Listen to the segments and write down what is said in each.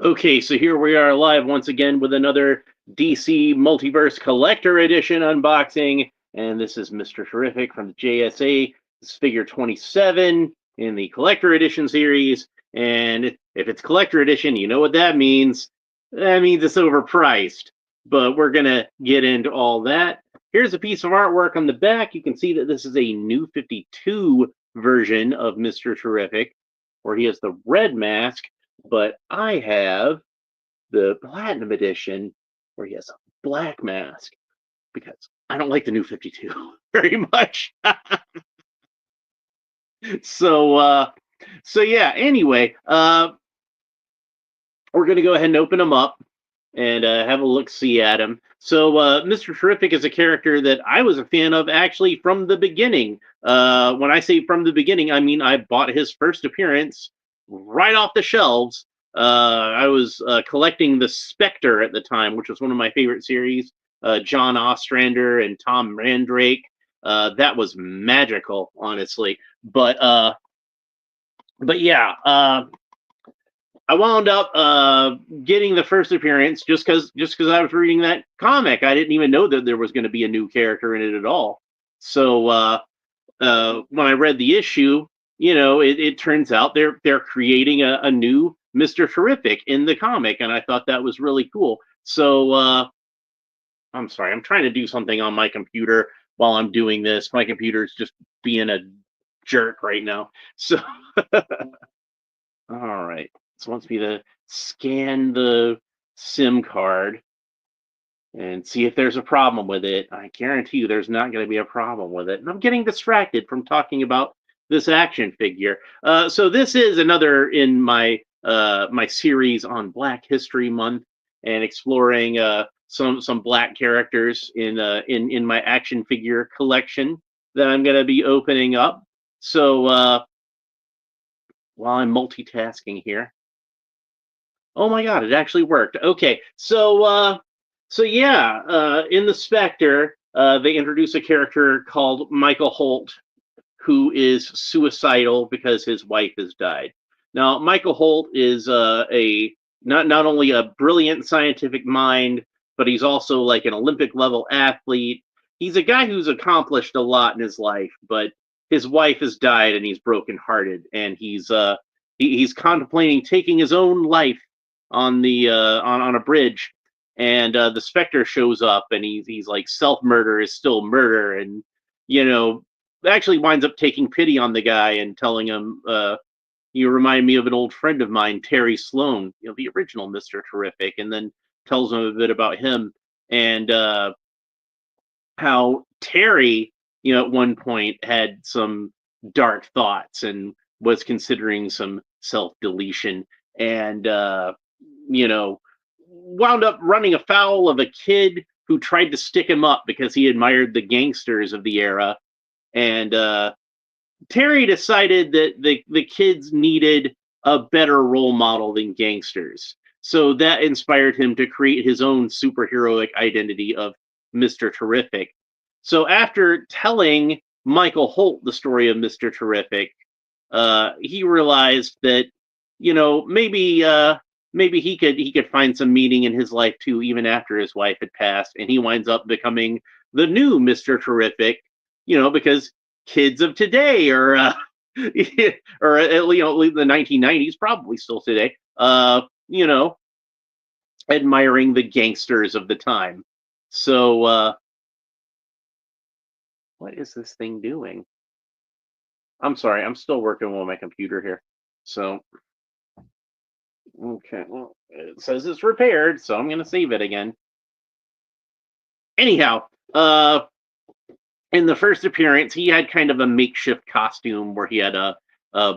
Okay, so here we are live once again with another DC Multiverse Collector Edition unboxing. And this is Mr. Terrific from the JSA. This is figure 27 in the Collector Edition series. And if it's Collector Edition, you know what that means. That means it's overpriced. But we're going to get into all that. Here's a piece of artwork on the back. You can see that this is a new 52 version of Mr. Terrific, where he has the red mask, but I have the platinum edition where he has a black mask because I don't like the new 52 very much. so yeah, anyway, we're going to go ahead and open them up and have a look see at him. So Mr. Terrific is a character that I was a fan of actually from the beginning. When I say from the beginning, I mean I bought his first appearance right off the shelves. I was collecting the Spectre at the time, which was one of my favorite series. John Ostrander and Tom Mandrake. That was magical, honestly. But yeah, I wound up getting the first appearance just because I was reading that comic. I didn't even know that there was going to be a new character in it at all. So when I read the issue, it turns out they're creating a new Mr. Terrific in the comic, and I thought that was really cool. So I'm sorry, I'm trying to do something on my computer while I'm doing this. My computer's just being a jerk right now. So all right. So it wants me to scan the SIM card and see if there's a problem with it. I guarantee you there's not going to be a problem with it. And I'm getting distracted from talking about this action figure. So this is another in my series on Black History Month and exploring some Black characters in my action figure collection that I'm going to be opening up. So while I'm multitasking here. Oh my god, it actually worked. Okay, so yeah, in the Spectre, they introduce a character called Michael Holt, who is suicidal because his wife has died. Now, Michael Holt is a not only a brilliant scientific mind, but he's also like an Olympic level athlete. He's a guy who's accomplished a lot in his life, but his wife has died and he's brokenhearted, and he's contemplating taking his own life on the on a bridge. And the Spectre shows up, and he's like, self murder is still murder, and you know actually winds up taking pity on the guy and telling him, "You remind me of an old friend of mine, Terry Sloan, the original Mister Terrific," and then tells him a bit about him and how Terry, at one point had some dark thoughts and was considering some self deletion, and you know, wound up running afoul of a kid who tried to stick him up because he admired the gangsters of the era. And Terry decided that the kids needed a better role model than gangsters. So that inspired him to create his own superheroic identity of Mr. Terrific. So after telling Michael Holt the story of Mr. Terrific, he realized that maybe he could find some meaning in his life too, even after his wife had passed, and he winds up becoming the new Mr. Terrific. Because kids of today are, or at least the 1990s, probably still today, admiring the gangsters of the time. So, what is this thing doing? I'm sorry, I'm still working on my computer here. So, okay, well, it says it's repaired, so I'm going to save it again. Anyhow, in the first appearance, he had kind of a makeshift costume where he had a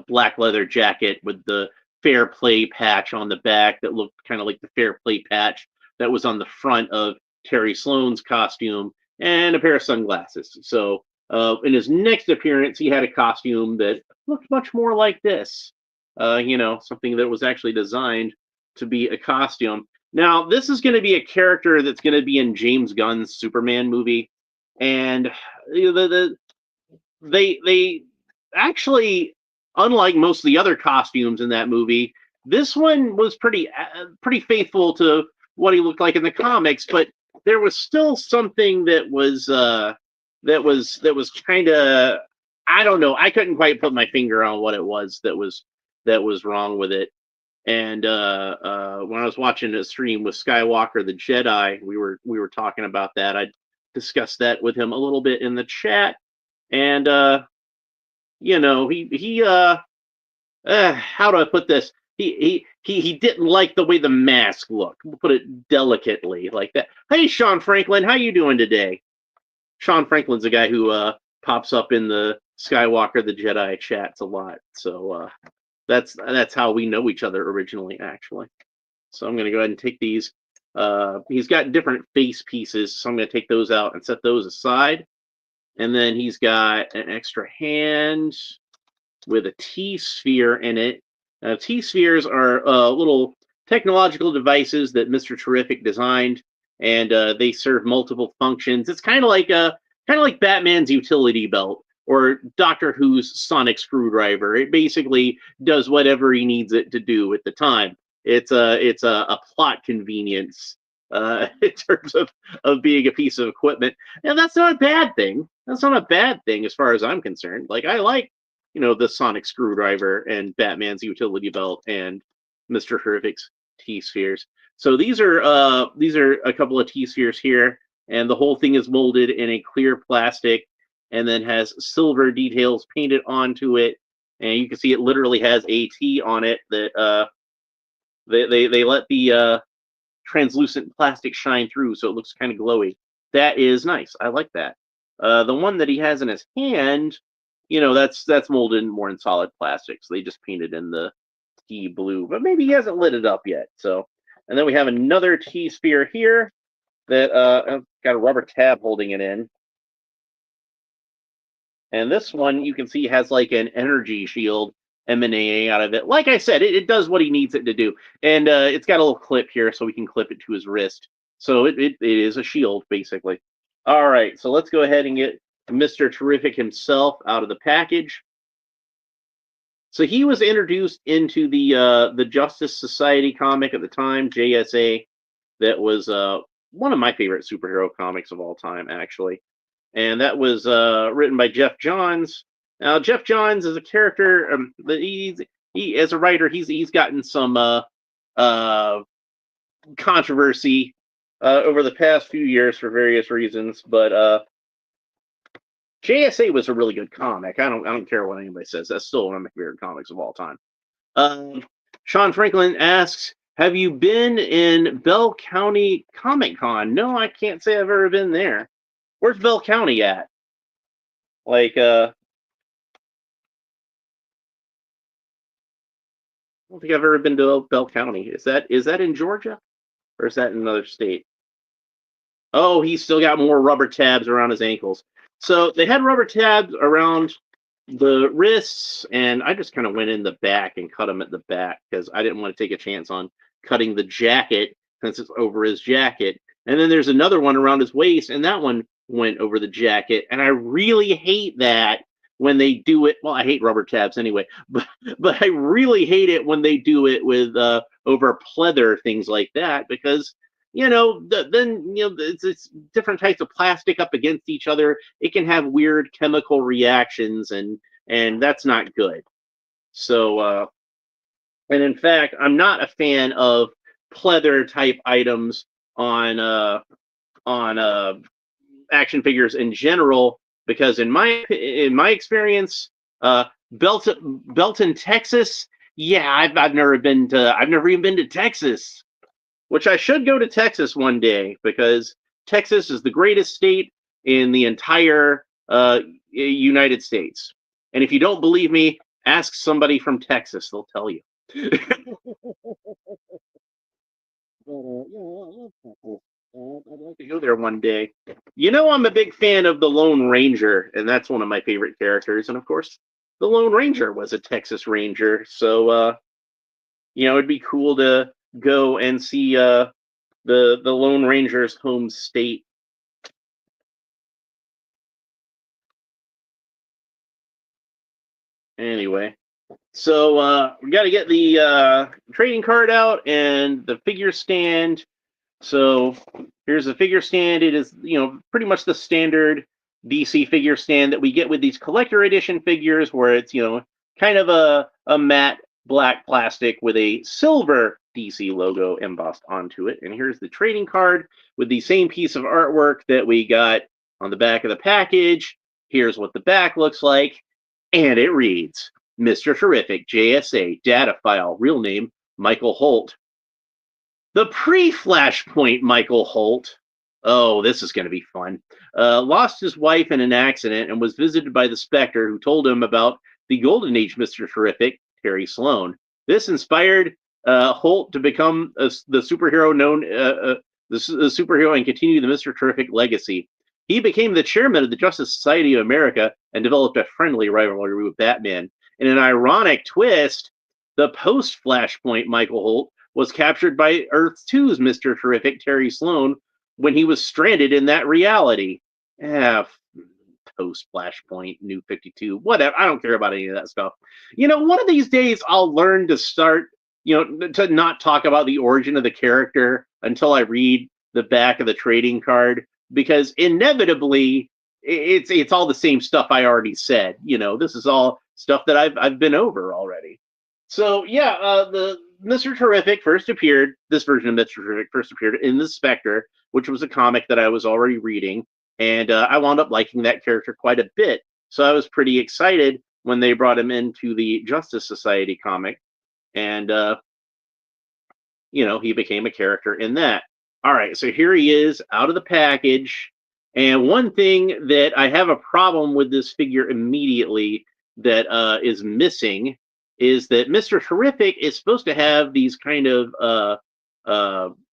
black leather jacket with the fair play patch on the back that looked kind of like the fair play patch that was on the front of Terry Sloan's costume, and a pair of sunglasses. So in his next appearance, he had a costume that looked much more like this. Something that was actually designed to be a costume. Now, this is going to be a character that's going to be in James Gunn's Superman movie, and they actually, unlike most of the other costumes in that movie, This one was pretty faithful to what he looked like in the comics, but there was still something that was kind of, I don't know. I couldn't quite put my finger on what it was that was wrong with it. And when I was watching a stream with Skywalker the Jedi, we were talking about that. I discussed that with him a little bit in the chat, and he how do I put this? He didn't like the way the mask looked. We'll put it delicately like that. Hey, Sean Franklin, how you doing today? Sean Franklin's a guy who pops up in the Skywalker the Jedi chats a lot. So that's how we know each other originally, actually. So I'm gonna go ahead and take these. He's got different face pieces, so I'm gonna take those out and set those aside. And then he's got an extra hand with a T-sphere in it. T-spheres are little technological devices that Mr. Terrific designed, and they serve multiple functions. It's kind of like Batman's utility belt or Doctor Who's sonic screwdriver. It basically does whatever he needs it to do at the time. It's a plot convenience in terms of being a piece of equipment, and that's not a bad thing. That's not a bad thing as far as I'm concerned. Like I like the sonic screwdriver and Batman's utility belt and Mr. Terrific's T-spheres. So these are a couple of T-spheres here, and the whole thing is molded in a clear plastic and then has silver details painted onto it. And you can see it literally has a T on it that they let the translucent plastic shine through, so it looks kind of glowy. That is nice. I like that. The one that he has in his hand, that's molded more in solid plastic. So they just painted in the T blue, but maybe he hasn't lit it up yet. So, and then we have another T sphere here that got a rubber tab holding it in. And this one you can see has like an energy shield emanating out of it. Like I said, it does what he needs it to do. And it's got a little clip here so we can clip it to his wrist. So it is a shield, basically. All right, so let's go ahead and get Mr. Terrific himself out of the package. So he was introduced into the Justice Society comic at the time, JSA. That was one of my favorite superhero comics of all time, actually. And that was written by Jeff Johns. Now, Jeff Johns is a character. He as a writer, he's gotten some controversy over the past few years for various reasons. But JSA was a really good comic. I don't care what anybody says. That's still one of my favorite comics of all time. Sean Franklin asks, "Have you been in Bell County Comic Con?" No, I can't say I've ever been there. Where's Bell County at? Like, I don't think I've ever been to Bell County. Is that in Georgia, or is that in another state? Oh, he's still got more rubber tabs around his ankles. So they had rubber tabs around the wrists, and I just kind of went in the back and cut them at the back because I didn't want to take a chance on cutting the jacket since it's over his jacket. And then there's another one around his waist, and that one went over the jacket. And I really hate that when they do it. Well, I hate rubber tabs anyway, but I really hate it when they do it with over pleather, things like that, because then it's different types of plastic up against each other. It can have weird chemical reactions, and that's not good. So, and in fact, I'm not a fan of pleather type items on action figures in general, because in my experience, Belton, Texas. Yeah, I've never even been to Texas, which I should go to Texas one day because Texas is the greatest state in the entire United States. And if you don't believe me, ask somebody from Texas; they'll tell you. I'd like to go there one day. I'm a big fan of the Lone Ranger, and that's one of my favorite characters. And of course, the Lone Ranger was a Texas Ranger, so it'd be cool to go and see the Lone Ranger's home state. Anyway, So we got to get the trading card out and the figure stand. So here's the figure stand. It is, pretty much the standard DC figure stand that we get with these collector edition figures, where it's, kind of a matte black plastic with a silver DC logo embossed onto it. And here's the trading card with the same piece of artwork that we got on the back of the package. Here's what the back looks like, and it reads, Mr. Terrific, JSA, data file, real name, Michael Holt. The pre-Flashpoint Michael Holt, oh, this is going to be fun, lost his wife in an accident and was visited by the Spectre, who told him about the Golden Age Mr. Terrific, Terry Sloan. This inspired Holt to become the superhero the superhero and continue the Mr. Terrific legacy. He became the chairman of the Justice Society of America and developed a friendly rivalry with Batman. In an ironic twist, the post-Flashpoint Michael Holt was captured by Earth 2's Mr. Terrific, Terry Sloan, when he was stranded in that reality. Post-Flashpoint, New 52, whatever. I don't care about any of that stuff. One of these days I'll learn to start, to not talk about the origin of the character until I read the back of the trading card, because inevitably it's all the same stuff I already said. This is all stuff that I've been over already. So yeah, the Mr. Terrific first appeared. This version of Mr. Terrific first appeared in the Spectre, which was a comic that I was already reading, and I wound up liking that character quite a bit. So I was pretty excited when they brought him into the Justice Society comic, and he became a character in that. All right, so here he is out of the package. And one thing that I have a problem with this figure immediately that is missing is that Mr. Terrific is supposed to have these kind of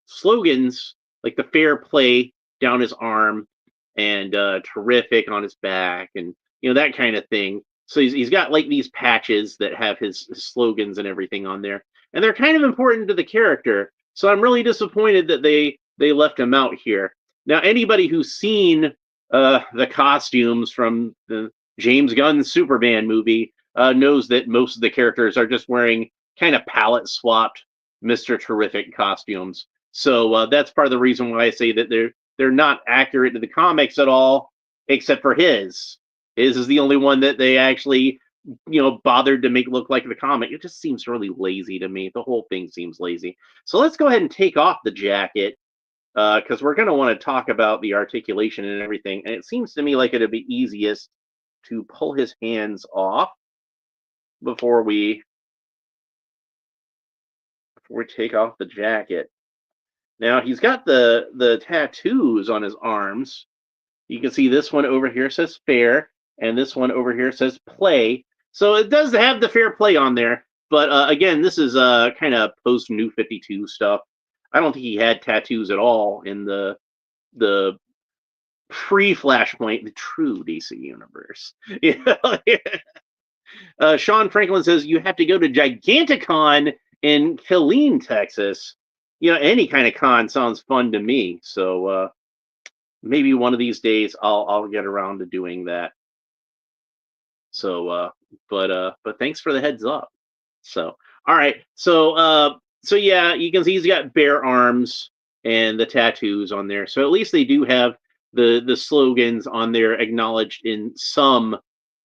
slogans, like the fair play down his arm and terrific on his back, and that kind of thing. So he's got like these patches that have his slogans and everything on there, and they're kind of important to the character. So I'm really disappointed that they left him out here. Now, anybody who's seen the costumes from the James Gunn Superman movie knows that most of the characters are just wearing kind of palette swapped Mr. Terrific costumes. So that's part of the reason why I say that they're not accurate to the comics at all, except for his. His is the only one that they actually, bothered to make look like the comic. It just seems really lazy to me. The whole thing seems lazy. So let's go ahead and take off the jacket, because we're going to want to talk about the articulation and everything. And it seems to me like it'd be easiest to pull his hands off before we take off the jacket. Now, he's got the tattoos on his arms. You can see this one over here says fair, and this one over here says play. So it does have the fair play on there. But again, this is kind of post New 52 stuff. I don't think he had tattoos at all in the pre-Flashpoint, the true DC universe. Sean Franklin says you have to go to Giganticon in Killeen, Texas. Any kind of con sounds fun to me. So maybe one of these days I'll get around to doing that. So, but thanks for the heads up. So, all right. So yeah, you can see he's got bare arms and the tattoos on there. So at least they do have the slogans on there acknowledged in some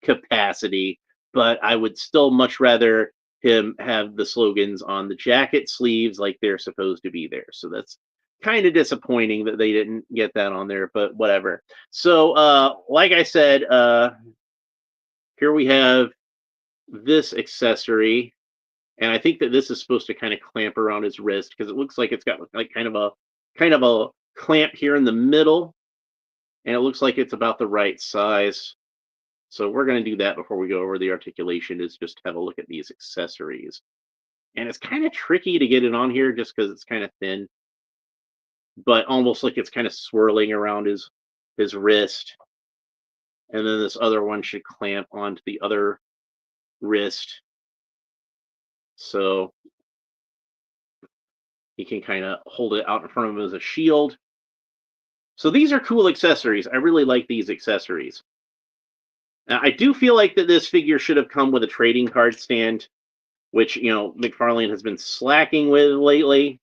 capacity. But I would still much rather him have the slogans on the jacket sleeves like they're supposed to be there. So that's kind of disappointing that they didn't get that on there, but whatever. So like I said, here we have this accessory, and I think that this is supposed to kind of clamp around his wrist, because it looks like it's got like kind of a clamp here in the middle, and it looks like it's about the right size. So we're going to do that before we go over the articulation, is just have a look at these accessories. And it's kind of tricky to get it on here just because it's kind of thin, but almost like it's kind of swirling around his wrist. And then this other one should clamp onto the other wrist, so he can kind of hold it out in front of him as a shield. So these are cool accessories. I really like these accessories. Now, I do feel like that this figure should have come with a trading card stand, which, Mcfarlane has been slacking with lately.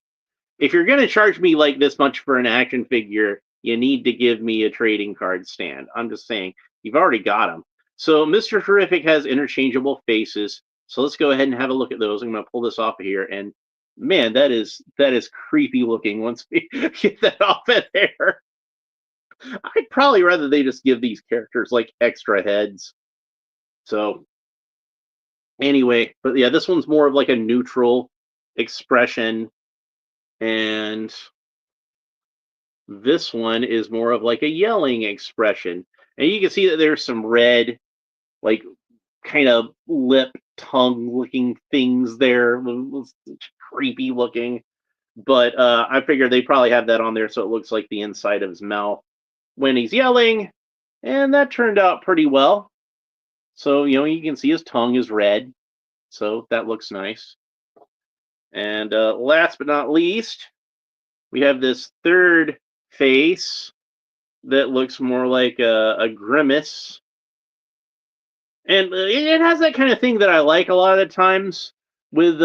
If you're going to charge me like this much for an action figure, you need to give me a trading card stand. I'm just saying, you've already got them. So Mr. Terrific has interchangeable faces. So let's go ahead and have a look at those. I'm going to pull this off of here, and man, that is creepy looking. Once we get that off of there, I'd probably rather they just give these characters like extra heads. So anyway, but yeah, this one's more of like a neutral expression, and this one is more of like a yelling expression. And you can see that there's some red, like kind of lip, tongue looking things there. It's creepy looking. But I figured they probably have that on there so it looks like the inside of his mouth when he's yelling. And that turned out pretty well. So, you can see his tongue is red. So that looks nice. And last but not least, we have this third face that looks more like a grimace. And it has that kind of thing that I like a lot of the times with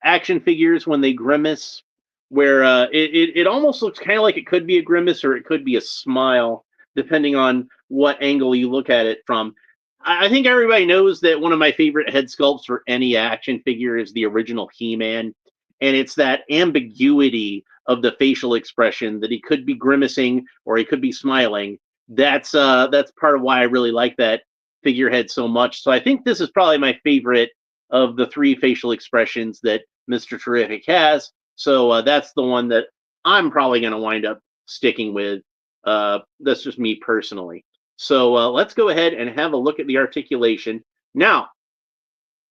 action figures when they grimace, where it almost looks kind of like it could be a grimace or it could be a smile, depending on what angle you look at it from. I think everybody knows that one of my favorite head sculpts for any action figure is the original He-Man, and it's that ambiguity of the facial expression that he could be grimacing or he could be smiling. That's part of why I really like that figurehead so much. So I think this is probably my favorite of the three facial expressions that Mr. Terrific has. So that's the one that I'm probably going to wind up sticking with. That's just me personally. So let's go ahead and have a look at the articulation. Now,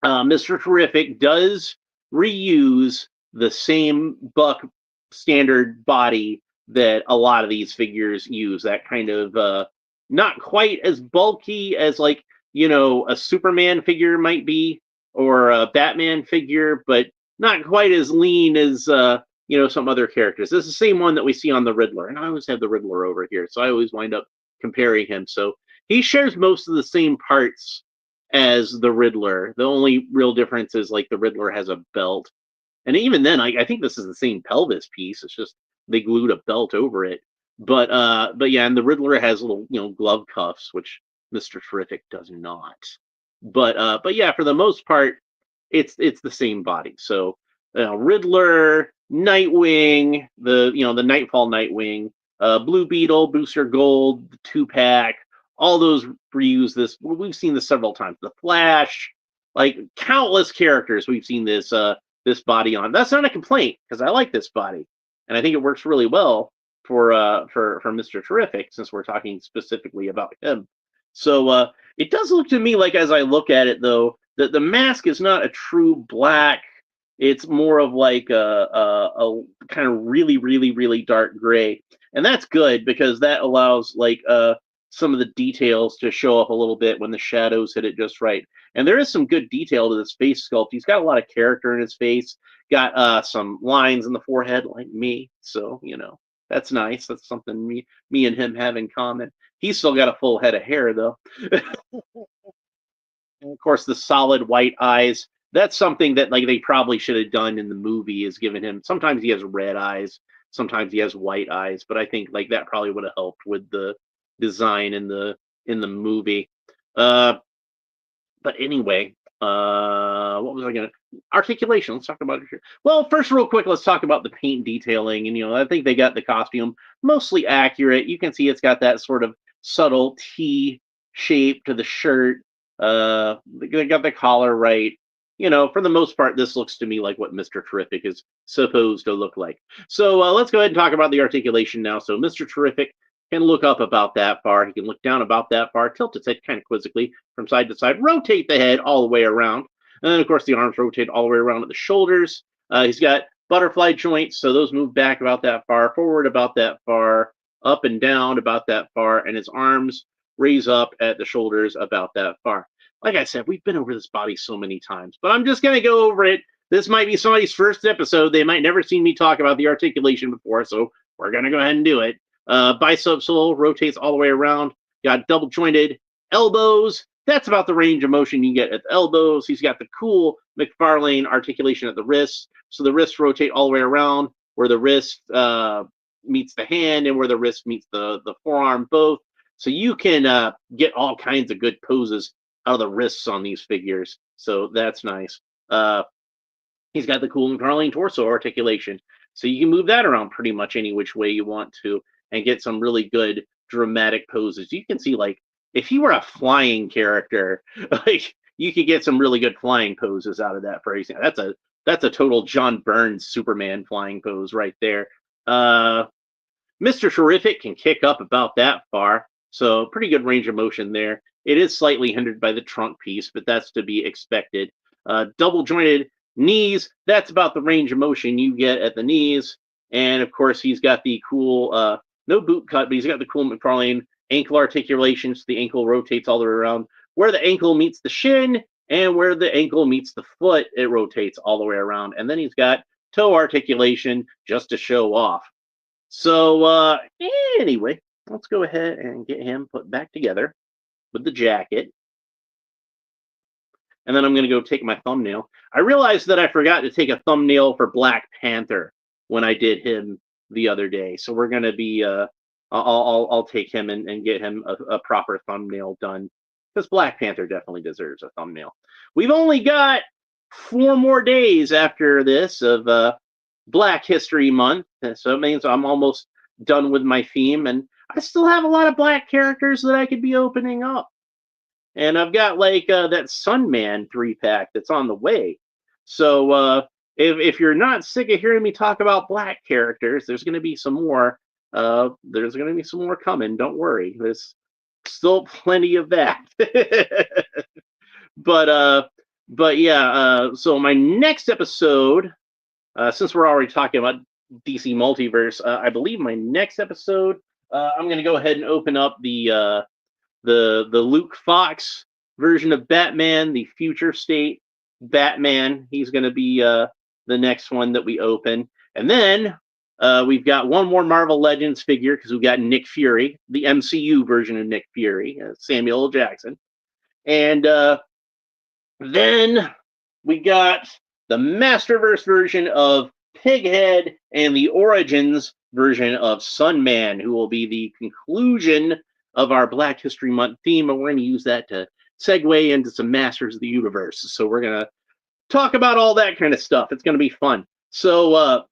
Mr. Terrific does reuse the same Buck standard body that a lot of these figures use. That kind of not quite as bulky as like, a Superman figure might be or a Batman figure, but not quite as lean as, some other characters. This is the same one that we see on the Riddler. And I always have the Riddler over here, so I always wind up comparing him. So he shares most of the same parts as the Riddler. The only real difference is like the Riddler has a belt. And even then, I think this is the same pelvis piece. It's just they glued a belt over it. But yeah, and the Riddler has little glove cuffs, which Mr. Terrific does not. But yeah, for the most part, it's the same body. So Riddler, Nightwing, the Nightfall Nightwing, Blue Beetle, Booster Gold, the 2-pack, all those reuse this. We've seen this several times. The Flash, like countless characters, we've seen this body on. That's not a complaint because I like this body, and I think it works really well for Mr. Terrific since we're talking specifically about him. So it does look to me like, as I look at it, though, that the mask is not a true black. It's more of like a kind of really, really, really dark gray, and that's good because that allows like some of the details to show up a little bit when the shadows hit it just right. And there is some good detail to this face sculpt. He's got a lot of character in his face. Got some lines in the forehead like me, so that's nice. That's something me and him have in common. He's still got a full head of hair though. And of course, the solid white eyes. That's something that like they probably should have done in the movie, is given him. Sometimes he has red eyes, sometimes he has white eyes, but I think like that probably would have helped with the design in the movie. But anyway, what was I gonna articulation? Let's talk about it here. Well, first, real quick, let's talk about the paint detailing. And I think they got the costume mostly accurate. You can see it's got that sort of subtle T shape to the shirt. They got the collar right. For the most part, this looks to me like what Mr. Terrific is supposed to look like. So let's go ahead and talk about the articulation now. So Mr. Terrific can look up about that far. He can look down about that far, tilt his head kind of quizzically from side to side, rotate the head all the way around. And then, of course, the arms rotate all the way around at the shoulders. He's got butterfly joints, so those move back about that far, forward about that far, up and down about that far, and his arms raise up at the shoulders about that far. Like I said, we've been over this body so many times, but I'm just going to go over it. This might be somebody's first episode. They might never seen me talk about the articulation before, so we're going to go ahead and do it. Bicep sole rotates all the way around. Got double jointed elbows, That's about the range of motion you get at the elbows. He's got the cool Mcfarlane articulation at the wrists. So the wrists rotate all the way around, where the wrist meets the hand and where the wrist meets the forearm, both. So you can get all kinds of good poses out of the wrists on these figures. So that's nice. He's got the cool Mcfarlane torso articulation. So you can move that around pretty much any which way you want to and get some really good dramatic poses. You can see, like, if he were a flying character, like, you could get some really good flying poses out of that, for example. That's a total John Burns Superman flying pose right there. Mr. Terrific can kick up about that far, so pretty good range of motion there. It is slightly hindered by the trunk piece, but that's to be expected. Double jointed knees, that's about the range of motion you get at the knees. And of course, he's got the cool, no boot cut, but he's got the cool Mcfarlane ankle articulation, so the ankle rotates all the way around. Where the ankle meets the shin and where the ankle meets the foot, it rotates all the way around. And then he's got toe articulation just to show off. So anyway, let's go ahead and get him put back together with the jacket. And then I'm going to go take my thumbnail. I realized that I forgot to take a thumbnail for Black Panther when I did him the other day. So we're going to be, I'll take him and get him a proper thumbnail done, because Black Panther definitely deserves a thumbnail. We've only got 4 more days after this of Black History Month. So it means I'm almost done with my theme, and I still have a lot of Black characters that I could be opening up. And I've got like that Sunman 3-pack that's on the way. So if you're not sick of hearing me talk about Black characters, there's going to be some more. There's going to be some more coming. Don't worry. There's still plenty of that. But yeah. So my next episode, since we're already talking about DC Multiverse, I believe my next episode, I'm going to go ahead and open up the Luke Fox version of Batman, the future state Batman. He's going to be the next one that we open. And then we've got one more Marvel Legends figure, because we've got Nick Fury, the MCU version of Nick Fury, Samuel L. Jackson. And then we got the Masterverse version of Pighead and the Origins version of Sunman, who will be the conclusion of our Black History Month theme, and we're going to use that to segue into some Masters of the Universe. So we're going to talk about all that kind of stuff. It's going to be fun. So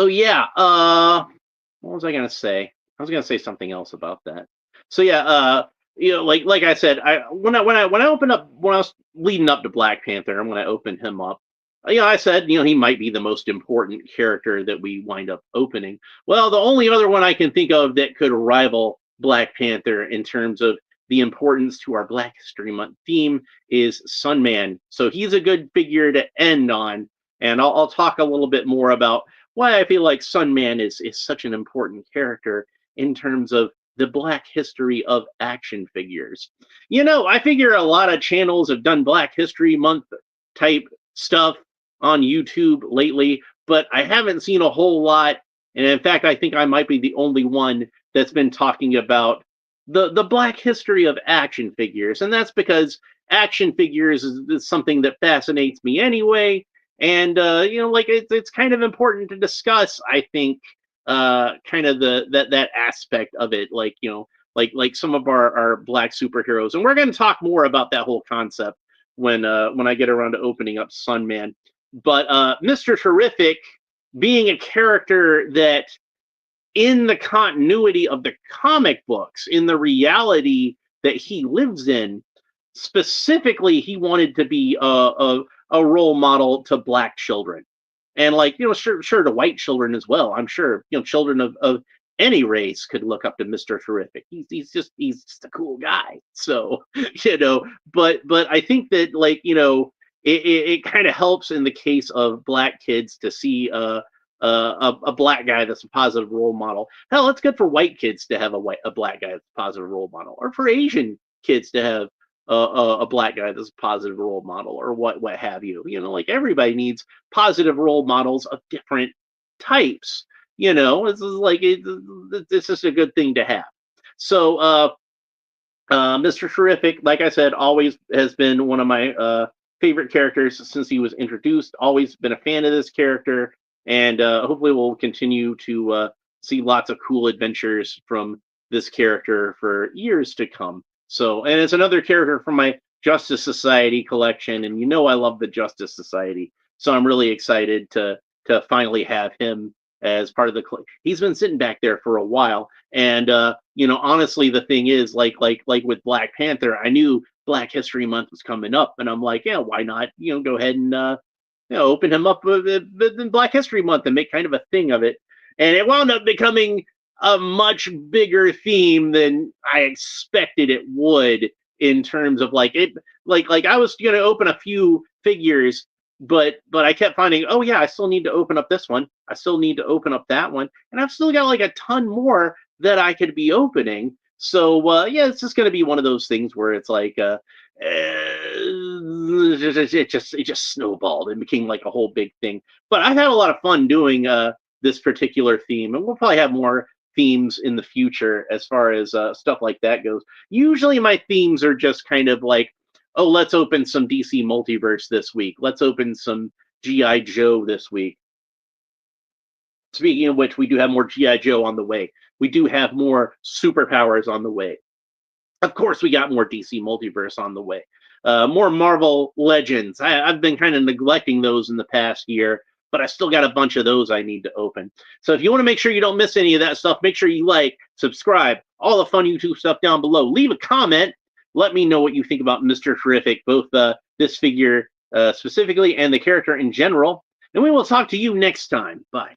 yeah, what was I going to say? I was going to say something else about that. So yeah, you know, like I said, when I was leading up to Black Panther, and when I opened him up, you know, I said, you know, he might be the most important character that we wind up opening. Well, the only other one I can think of that could rival Black Panther in terms of the importance to our Black History Month theme is Sunman. So he's a good figure to end on, and I'll talk a little bit more about why I feel like Sunman is such an important character in terms of the Black history of action figures. You know, I figure a lot of channels have done Black History Month type stuff on YouTube lately, but I haven't seen a whole lot. And in fact, I think I might be the only one that's been talking about the Black history of action figures. And that's because action figures is something that fascinates me anyway. And, you know, like it's kind of important to discuss, I think, kind of that aspect of it, like, you know, like some of our Black superheroes. And we're going to talk more about that whole concept when I get around to opening up Sunman. But Mr. Terrific, being a character that in the continuity of the comic books, in the reality that he lives in, specifically, he wanted to be a role model to Black children. And, like, you know, sure to white children as well. I'm sure, you know, children of any race could look up to Mr. Terrific. He's just a cool guy. So, you know, but I think that, like, you know, it kind of helps in the case of Black kids to see a Black guy that's a positive role model. Hell, it's good for white kids to have a Black guy that's a positive role model, or for Asian kids to have a Black guy that's a positive role model, or what have you. You know, like, everybody needs positive role models of different types. You know, it's like it's just a good thing to have. So Mr. Terrific, like I said, always has been one of my favorite characters since he was introduced. Always been a fan of this character, and hopefully we'll continue to see lots of cool adventures from this character for years to come. So, and it's another character from my Justice Society collection, and you know I love the Justice Society, so I'm really excited to finally have him as part of the. He's been sitting back there for a while, and honestly, the thing is, like with Black Panther, I knew Black History Month was coming up, and I'm like, yeah, why not, go ahead and open him up in Black History Month and make kind of a thing of it. And it wound up becoming a much bigger theme than I expected it would in terms of like it, like I was gonna open a few figures, but I kept finding, oh yeah, I still need to open up this one. I still need to open up that one, and I've still got like a ton more that I could be opening. So yeah, it's just going to be one of those things where it's like it just snowballed and became like a whole big thing. But I've had a lot of fun doing this particular theme, and we'll probably have more themes in the future as far as stuff like that goes. Usually my themes are just kind of like, oh, let's open some DC Multiverse this week. Let's open some G.I. Joe this week. Speaking of which, we do have more G.I. Joe on the way. We do have more superpowers on the way. Of course, we got more DC Multiverse on the way. More Marvel Legends. I've been kind of neglecting those in the past year, but I still got a bunch of those I need to open. So if you want to make sure you don't miss any of that stuff, make sure you like, subscribe, all the fun YouTube stuff down below. Leave a comment. Let me know what you think about Mr. Terrific, both this figure specifically and the character in general. And we will talk to you next time. Bye.